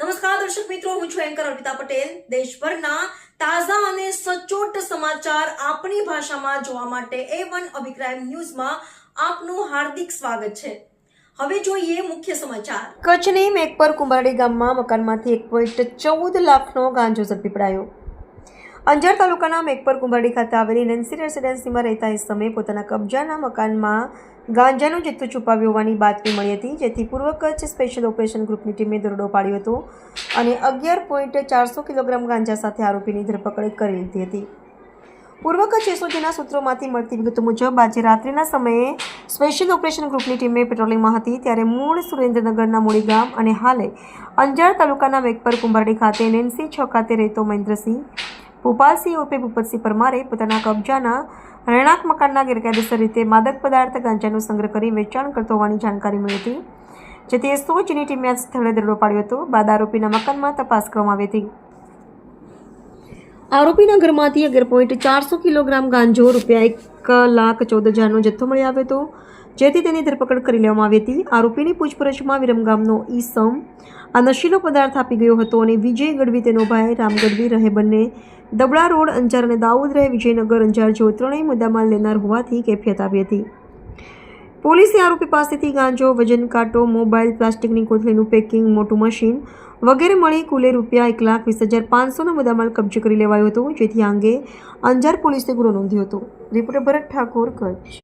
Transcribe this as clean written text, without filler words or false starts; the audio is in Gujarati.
નમસ્કાર દર્શક મિત્રો, હું છું એન્કર અર્પિતા પટેલ. દેશભરના તાજા અને સચોટ સમાચાર આપણી ભાષામાં જોવા માટે A1 અભિપ્રાય ન્યૂઝમાં આપનું હાર્દિક સ્વાગત છે. હવે જોઈએ મુખ્ય સમાચાર. કચ્છની મેઘપર કુંભારડી ગામમાં મકાનમાંથી 1.14 લાખનો ગાંજો ઝડપી પડાયો. અંજાર તાલુકાના મેઘપર કુંભારડી ખાતે આવેલી નેન્સી રેસિડેન્સીમાં રહેતા એ સમયે પોતાના કબજાના મકાનમાં ગાંજાનો જથ્થો છુપાવ્યો હોવાની બાતમી મળી હતી, જેથી પૂર્વ કચ્છ સ્પેશિયલ ઓપરેશન ગ્રુપની ટીમે દરોડો પાડ્યો હતો અને 11.400 કિલોગ્રામ ગાંજા સાથે આરોપીની ધરપકડ કરી લીધી હતી. પૂર્વ કચ્છ એસઓજીના સૂત્રોમાંથી મળતી વિગતો મુજબ આજે રાત્રિના સમયે સ્પેશિયલ ઓપરેશન ગ્રુપની ટીમે પેટ્રોલિંગમાં હતી, ત્યારે મૂળ સુરેન્દ્રનગરના મૂળી ગામ અને હાલે અંજાર તાલુકાના મેઘપર કુંભારડી ખાતે નેન્સી 6 ખાતે રહેતો મહેન્દ્રસિંહ ભૂપાલસિંહ ઉર્ફે ભૂપતસિંહ પરમારે પોતાના કબજાના રહેણાંક મકાનના ગેરકાયદેસર રીતે માદક પદાર્થ ગાંજાનો સંગ્રહ કરી વેચાણ કરતો હોવાની જાણકારી મળી હતી, જેથી એસઓજીની ટીમે આ સ્થળે દરોડો પાડ્યો હતો. બાદ આરોપીના મકાનમાં તપાસ કરવામાં આવી હતી. આરોપીના ઘરમાંથી 11.400 કિલોગ્રામ ગાંજો ₹1,14,000નો જથ્થો મળી આવ્યો હતો, જેથી તેની ધરપકડ કરી લેવામાં આવી હતી. આરોપીની પૂછપરછમાં વિરમગામનો ઈસમ આ નશીલો પદાર્થ આપી ગયો હતો અને વિજય ગઢવી તેનો ભાઈ રામ ગઢવી રહે બંને દબડા રોડ અંજાર અને દાઉદ રહે વિજયનગર અંજાર જેવો ત્રણેય મુદ્દામાલ લેનાર હોવાથી કેફિયત આવી હતી. પોલીસે આરોપી પાસેથી ગાંજો, વજન કાંટો, મોબાઈલ, પ્લાસ્ટિકની કોથળીનું પેકિંગ, મોટું મશીન વગેરે મળી કુલે ₹1,20,500નો મુદ્દામાલ કબજે કરી લેવાયો હતો, જેથી આ અંગે અંજાર પોલીસે ગુનો નોંધ્યો હતો. રિપોર્ટર ભરત ઠાકોર, કચ્છ.